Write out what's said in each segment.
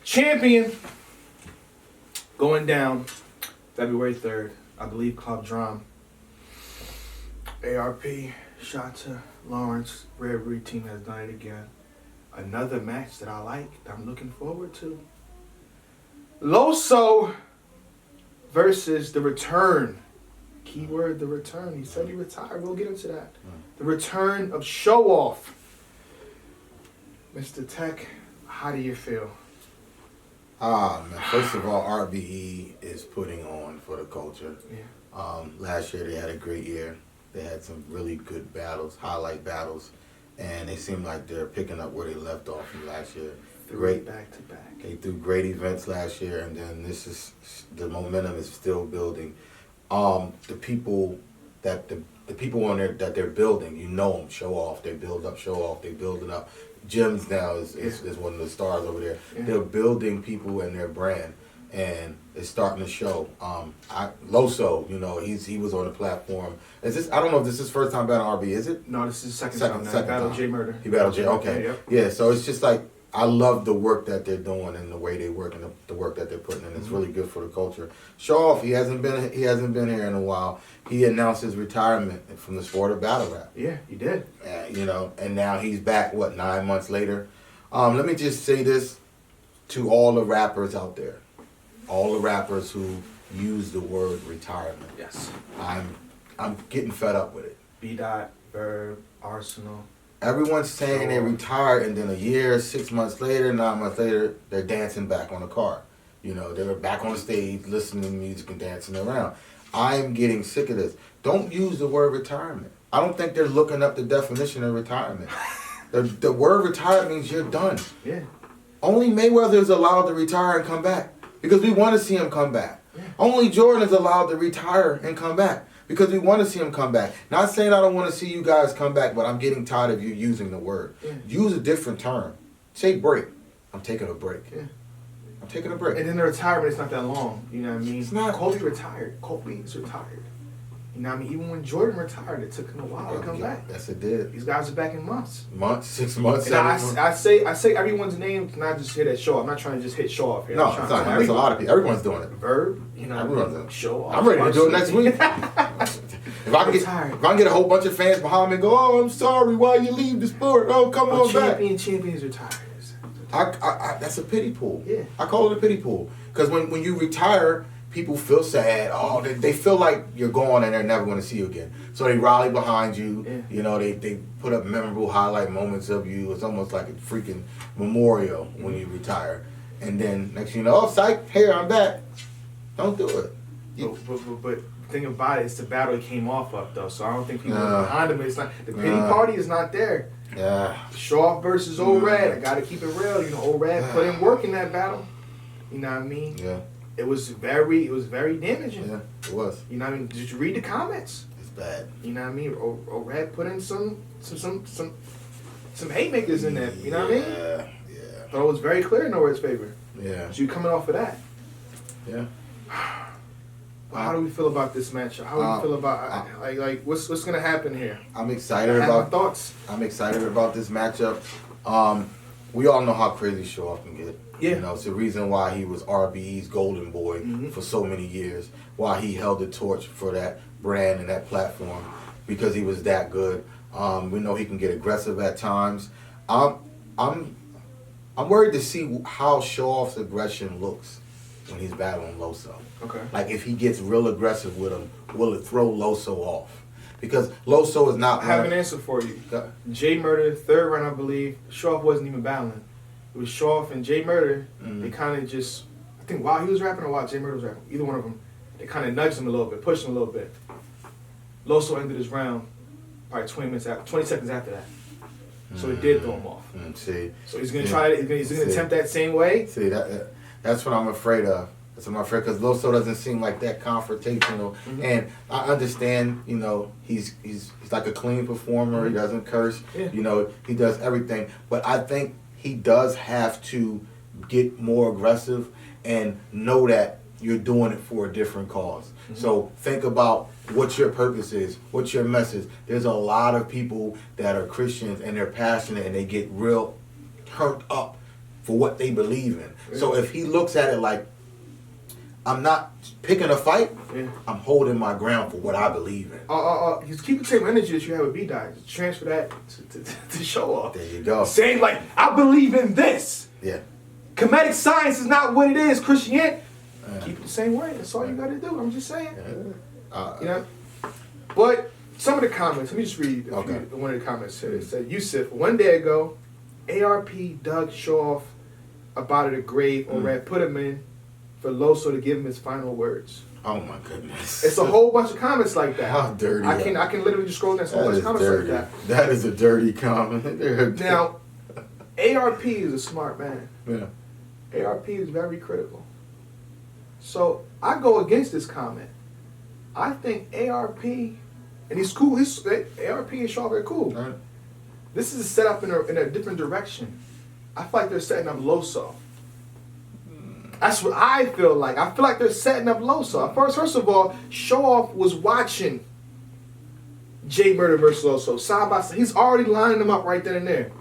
Champion going down February 3rd. I believe Club Drum. ARP, Shota, Lawrence, Red Reed team has done it again. Another match that I like, that I'm looking forward to. LOSO versus The Return. Keyword, The Return. He said he retired. We'll get into that. The return of SHOWOFF. Mr. Tech, how do you feel? Man, first of all, RBE is putting on for the culture. Yeah. Last year they had a great year. They had some really good battles, highlight battles, and they seem like they're picking up where they left off from last year. Great back to back. They threw great events last year, and then the momentum is still building. The people on there that they're building, you know them, SHOWOFF. They build up SHOWOFF. They build it up. Jim's now is one of the stars over there. Yeah. They're building people in their brand, and it's starting to show. LOSO, you know, he was on the platform. Is this? I don't know if this is his first time battling RB. Is it? No, this is second time. He battled J Murder. He battled J. Okay. Yeah. So it's just like, I love the work that they're doing and the way they work and the work that they're putting in. It's really good for the culture. SHOWOFF, he hasn't been here in a while. He announced his retirement from the sport of battle rap. Yeah, he did. You know, and now he's back. 9 months later? Let me just say this to all the rappers out there, all the rappers who use the word retirement. Yes. I'm getting fed up with it. B. Verb, Arsenal. Everyone's saying they retired, and then a year, 6 months later, 9 months later, they're dancing back on the car. You know, they're back on the stage, listening to music and dancing around. I'm getting sick of this. Don't use the word retirement. I don't think they're looking up the definition of retirement. The word retire means you're done. Yeah. Only Mayweather is allowed to retire and come back because we want to see him come back. Yeah. Only Jordan is allowed to retire and come back because we want to see him come back. Not saying I don't want to see you guys come back, but I'm getting tired of you using the word. Yeah. Use a different term. Say break. I'm taking a break. Yeah. I'm taking a break. And then the retirement is not that long. You know what I mean? It's not. Kobe retired. Kobe is retired. You know what I mean? Even when Jordan retired, it took him a while to come back. Yes, it did. These guys are back in months. 6 months. And I say everyone's name, not just hit that show. I'm not trying to just hit SHOWOFF here. No, it's not. There's a lot of people. Everyone's doing it. Verb, you know, everyone's doing it. SHOWOFF. I'm ready to do it next week. If I can get a whole bunch of fans behind me and go, oh, I'm sorry, why you leave the sport? Oh, come on back. Champions retired. That's a pity pool. Yeah. I call it a pity pool. Because when you retire, people feel sad. Oh, they feel like you're gone and they're never going to see you again. So they rally behind you. Yeah. You know, they put up memorable highlight moments of you. It's almost like a freaking memorial when you retire. And then next thing you know, oh, psych, here, I'm back. Don't do it. But the thing about it, it's the battle he came off of, though. So I don't think people are behind him. It's not, the pity party is not there. Yeah. SHOWOFF versus Old Rad. I got to keep it real. You know, Old Rad put in work in that battle. You know what I mean? Yeah. It was very damaging. Yeah, it was. You know what I mean? Did you read the comments? It's bad. You know what I mean? Rad put in some haymakers in there. You know what I mean? Yeah. But it was very clear in No Red's favor. Yeah. So you coming off of that? Yeah. Well, how do we feel about this match? How do we feel about like what's gonna happen here? I'm excited about thoughts. I'm excited about this matchup. We all know how crazy SHOWOFF can get. Yeah. You know, it's the reason why he was RBE's golden boy for so many years. Why he held the torch for that brand and that platform, because he was that good. We know he can get aggressive at times. I'm worried to see how SHOWOFF's aggression looks when he's battling LOSO. Okay. Like if he gets real aggressive with him, will it throw LOSO off? Because LOSO is not. I have an answer for you. J Murder, third round, I believe. SHOWOFF wasn't even battling. It was SHOWOFF and J Murder. They kind of just, I think while he was rapping or while J Murder was rapping, either one of them, they kind of nudged him a little bit, pushed him a little bit. LOSO ended his round probably 20 seconds after that. So it did throw him off. See. So he's gonna try it. He's gonna attempt that same way. See that's what I'm afraid of. That's what I'm afraid, because LOSO doesn't seem like that confrontational. And I understand, you know, he's like a clean performer. He doesn't curse. Yeah. You know, he does everything. But I think he does have to get more aggressive and know that you're doing it for a different cause. So think about what your purpose is, what's your message. There's a lot of people that are Christians and they're passionate and they get real hurt up for what they believe in. So if he looks at it like, I'm not picking a fight, I'm holding my ground for what I believe in. You keep the same energy that you have with B-Dot. Transfer that to show off. There you go. Saying like, I believe in this. Yeah. Comedic science is not what it is. Christianity. Keep it the same way. That's all you got to do. I'm just saying. You know. But some of the comments. Let me just read one of the comments here. It said, Yusuf, one day ago, ARP dug Showoff about at a grave or put him in for Loso to give him his final words. Oh my goodness. It's a whole bunch of comments like that. How dirty. I can literally just scroll down so much comments dirty. like that. That is a dirty comment. Now, ARP is a smart man. Yeah. ARP is very critical. So I go against this comment. I think ARP, and he's cool. ARP and Shaw are cool. Right. This is set up in a different direction. I feel like they're setting up LOSO. That's what I feel like. I feel like they're setting up LOSO. First of all, Showoff was watching J Murder versus LOSO side by side. He's already lining them up right then and there.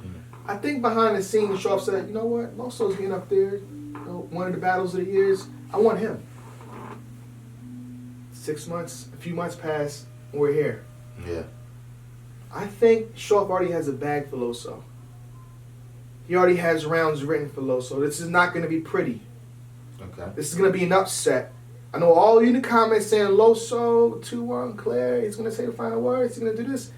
I think behind the scenes, Showoff said, you know what? LOSO's getting up there. One of the battles of the years. I want him. 6 months, a few months pass, and we're here. Yeah. I think Showoff already has a bag for LOSO. He already has rounds written for LOSO. This is not going to be pretty. Okay. This is going to be an upset. I know all you in the comments saying LOSO, 2-1, Claire, he's going to say the final words, he's going to do this.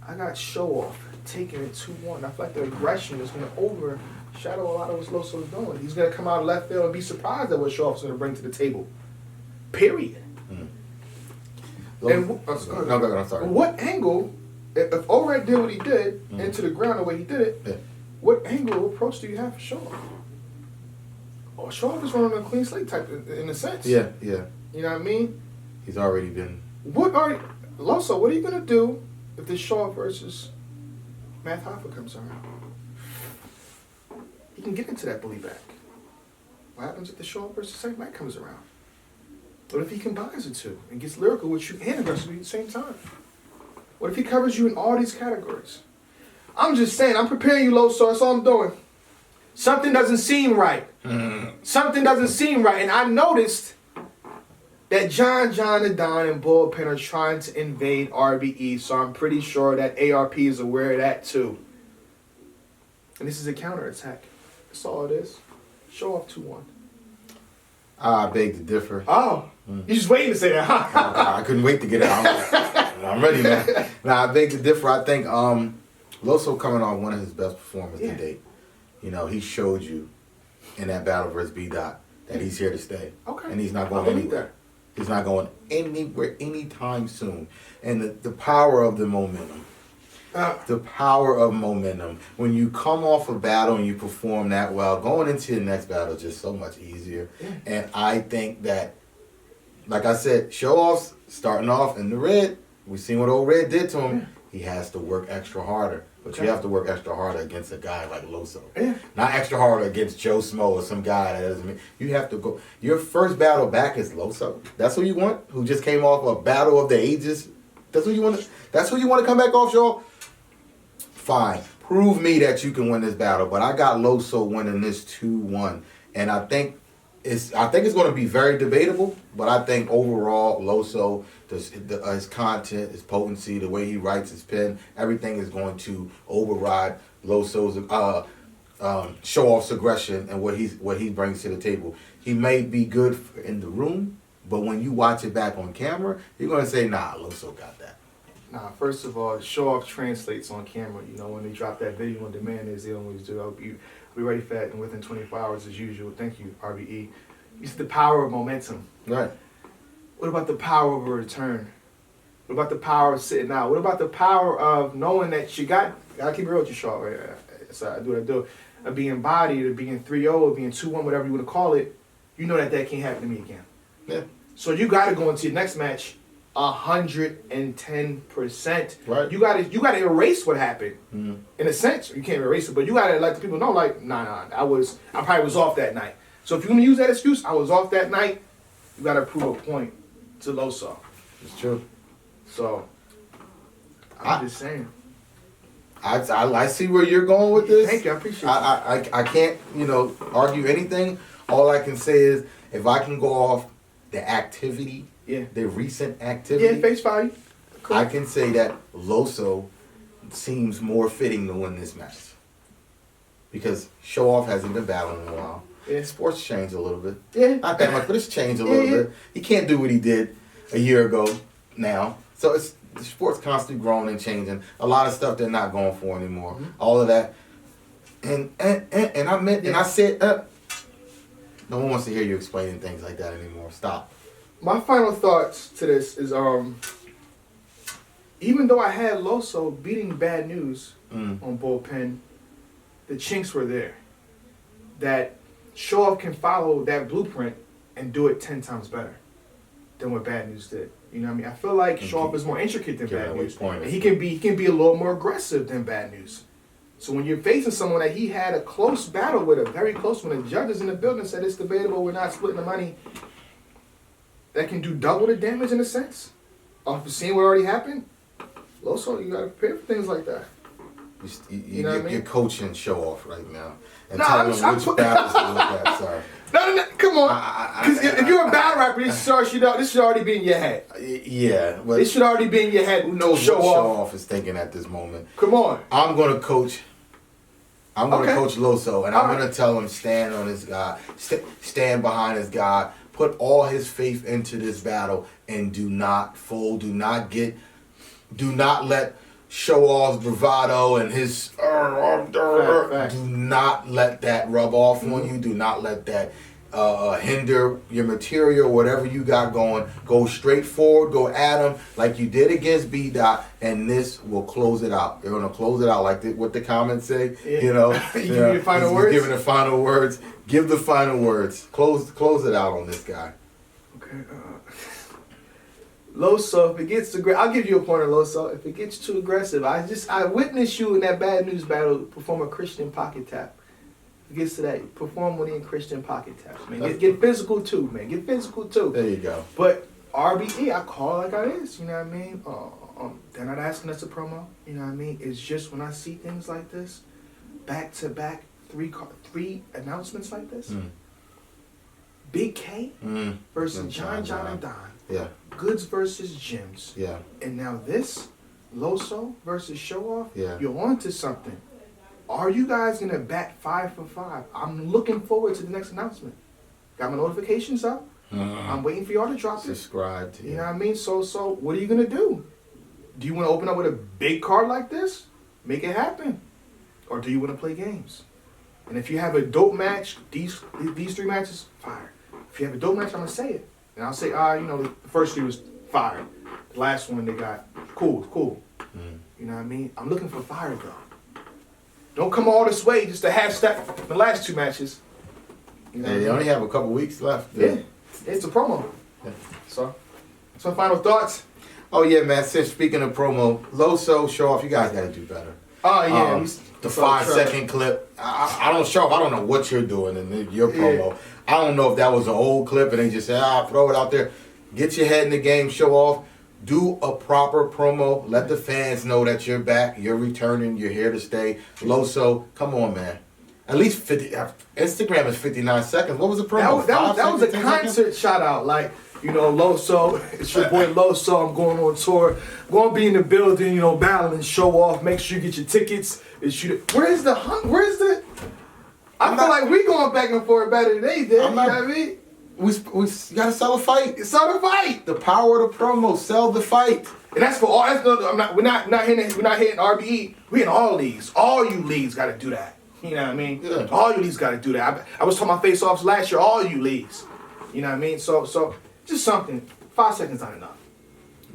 I got Showoff taking it 2-1. I feel like the aggression is going to overshadow a lot of what LOSO is doing. He's going to come out of left field and be surprised at what Showoff's going to bring to the table. Period. And I'm sorry. What angle, if O-Red did what he did, into the ground the way he did it, what angle of approach do you have for Showoff? Oh, Showoff is running a clean slate type in a sense. Yeah. You know what I mean? He's already been. LOSO, what are you going to do if this Showoff versus Matt Hoffa comes around? He can get into that bully bag. What happens if the Showoff versus St. Matt comes around? What if he combines the two and gets lyrical with you and aggressive at the same time? What if he covers you in all these categories? I'm just saying, I'm preparing you, LOSO. That's all I'm doing. Something doesn't seem right. Something doesn't seem right. And I noticed that John, and Don, and Bullpen are trying to invade RBE, so I'm pretty sure that ARP is aware of that too. And this is a counterattack. That's all it is. Showoff 2-1. I beg to differ. Oh, you just waiting to say that, huh? I couldn't wait to get it out. I'm ready now. Now, I beg to differ. I think LOSO coming off one of his best performances to date. You know, he showed you in that battle versus B-Dot that he's here to stay. Okay. And he's not going anywhere. He's not going anywhere anytime soon. And the power of the momentum. The power of momentum. When you come off a battle and you perform that well, going into your next battle is just so much easier. And I think that, like I said, Showoff's starting off in the red. We've seen what old Red did to him. He has to work extra harder. But you have to work extra harder against a guy like LOSO. Not extra harder against Joe Smo or some guy that doesn't mean. You have to go. Your first battle back is LOSO. That's who you want? Who just came off a battle of the ages? That's who you want? That's who you want to come back off, Shaw? Fine. Prove me that you can win this battle. But I got LOSO winning this 2-1. And I think it's going to be very debatable. But I think overall, LOSO, his content, his potency, the way he writes his pen, everything is going to override LOSO's Showoff's aggression and what he brings to the table. He may be good in the room, but when you watch it back on camera, you're going to say, nah, LOSO got that. Nah, first of all, Showoff translates on camera. You know, when they drop that video on demand, as they always do, I'll be ready for that and within 24 hours as usual. Thank you, RBE. You see the power of momentum. Right. What about the power of a return? What about the power of sitting out? What about the power of knowing that you gotta keep it real with you, Shaw, right? So I do what I do. Of being bodied, or being 3-0, or being 2-1, whatever you want to call it, you know that can't happen to me again. Yeah. So you gotta go into your next match 110%. Right. You gotta erase what happened. In a sense, you can't erase it, but you gotta let the people know, like, nah, I probably was off that night. So if you're gonna use that excuse, I was off that night, you gotta prove a point to LOSO. It's true. So I'm just saying. I see where you're going with this. Thank you, I appreciate it. I can't, argue anything. All I can say is if I can go off the activity, the recent activity. Yeah, face value. Cool. I can say that LOSO seems more fitting to win this match. Because SHOWOFF hasn't been battling in a while. Yeah. Sports changed a little bit. Yeah. Not that much, but it's changed a little bit. He can't do what he did a year ago now. So the sport's constantly growing and changing. A lot of stuff they're not going for anymore. Mm-hmm. All of that. And I meant, and I said, no one wants to hear you explaining things like that anymore. Stop. My final thoughts to this is, even though I had LOSO beating Bad News on bullpen, the chinks were there. That SHOWOFF can follow that blueprint and do it 10 times better than what Bad News did. You know what I mean? I feel like SHOWOFF is more intricate than Bad News. And he can be a little more aggressive than Bad News. So when you're facing someone that he had a close battle with, a very close one, the judges in the building said it's debatable, we're not splitting the money, that can do double the damage in a sense, off of seeing what already happened, LOSO, you got to prepare for things like that. You know what I mean? You're coaching SHOWOFF right now. And no, telling them which battles to look at, sorry. No, come on. Because if you're a battle rapper, this should already be in your head. Yeah. But it should already be in your head. Who knows what SHOWOFF is thinking at this moment. Come on. I'm going to coach LOSO, and I'm going to tell him stand on his guy, stand behind his guy, put all his faith into this battle, and do not fold, do not let SHOWOFF's bravado and his do not let that rub off on you. Do not let that hinder your material, whatever you got going. Go straight forward, go at him like you did against B-Dot, and this will close it out. They're going to close it out like what the comments say. Yeah. You give me the final words? Giving the final words. Give the final words. Close it out on this guy. Okay. LOSO, if it gets too I'll give you a point on LOSO. If it gets too aggressive, I witnessed you in that Bad News battle perform a Christian pocket tap. If it gets to that, perform one of the Christian pocket taps, man. Get physical too, man. Get physical too. There you go. But RBE, I call it like it is. You know what I mean? They're not asking us to promo. You know what I mean? It's just when I see things like this, back to back, three announcements like this. Big K versus John and Don. Yeah. Goods versus Gems. Yeah. And now this, LOSO versus SHOWOFF. Yeah. You're on to something. Are you guys going to bat 5 for 5? I'm looking forward to the next announcement. Got my notifications up. I'm waiting for y'all to drop it. Subscribe to you. know what I mean? So what are you going to do? Do you want to open up with a big card like this? Make it happen. Or do you want to play games? And if you have a dope match, these 3 matches, fire. If you have a dope match, I'm going to say it. And I'll say, the first 3 was fire. The last one they got, cool. You know what I mean? I'm looking for fire, though. Don't come all this way just to hashtag the last 2 matches. You know they only have a couple weeks left. Yeah. It's a promo. Yeah. So, some final thoughts? Oh, yeah, man. Since speaking of promo, LOSO, SHOWOFF, you guys got to do better. Oh, yeah. The 5-second clip. I don't know what you're doing in your promo. Yeah. I don't know if that was an old clip and they just said, throw it out there. Get your head in the game, SHOWOFF. Do a proper promo. Let the fans know that you're back, you're returning, you're here to stay. LOSO, come on, man. At least 50. Instagram is 59 seconds. What was the promo? That was a concert shout out. Like, LOSO, it's your boy LOSO. I'm going on tour. I'm going to be in the building, battling, SHOWOFF. Make sure you get your tickets. Where's the? I feel like we going back and forth better than they did. You know what I mean? We gotta sell a fight. Sell the fight. The power of the promo. Sell the fight. And that's for all. We're not hitting RBE. We in all leagues. All you leagues got to do that. You know what I mean? Yeah. All you leagues got to do that. I was talking about face-offs last year. All you leagues. You know what I mean? So just something. 5 seconds not enough.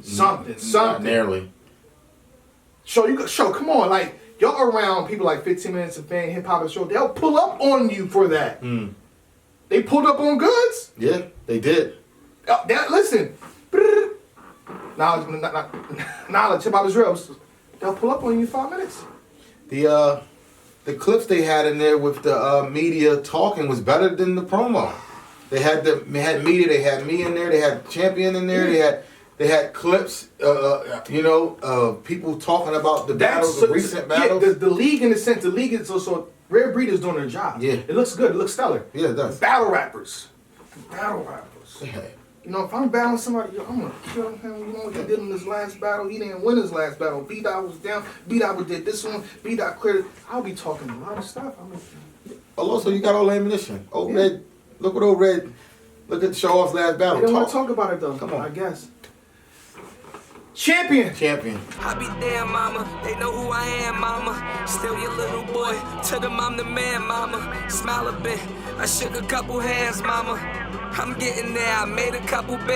Something. Not nearly. Show. Come on, like y'all around people like 15 Minutes of Fame, Hip Hop and Show. They'll pull up on you for that. They pulled up on Goods. Yeah, they did. Listen. Knowledge, Hip Hop is real. They'll pull up on you in 5 minutes. The clips they had in there with the media talking was better than the promo. They had media. They had me in there. They had Champion in there. They had They had clips, people talking about the battles, the recent battles. Yeah, the league, in a sense, the league is also Rare Breeders doing their job. Yeah. It looks good. It looks stellar. Yeah, it does. Battle rappers. Battle rappers. Yeah. You know, if I'm battling somebody, I'm gonna kill him. You know what he did in his last battle? He didn't win his last battle. B-Dot was down. B-Dot did this one. B-Dot cleared it. I'll be talking a lot of stuff. Also, you got all the ammunition. Old Red, look what Old Red, look at Show Off's last battle. They don't want to talk about it though. Come on. I guess. Champion. I be damn, mama. They know who I am, mama. Still your little boy. To them, I'm the man, mama. Smile a bit. I shook a couple hands, mama. I'm getting there. I made a couple bands.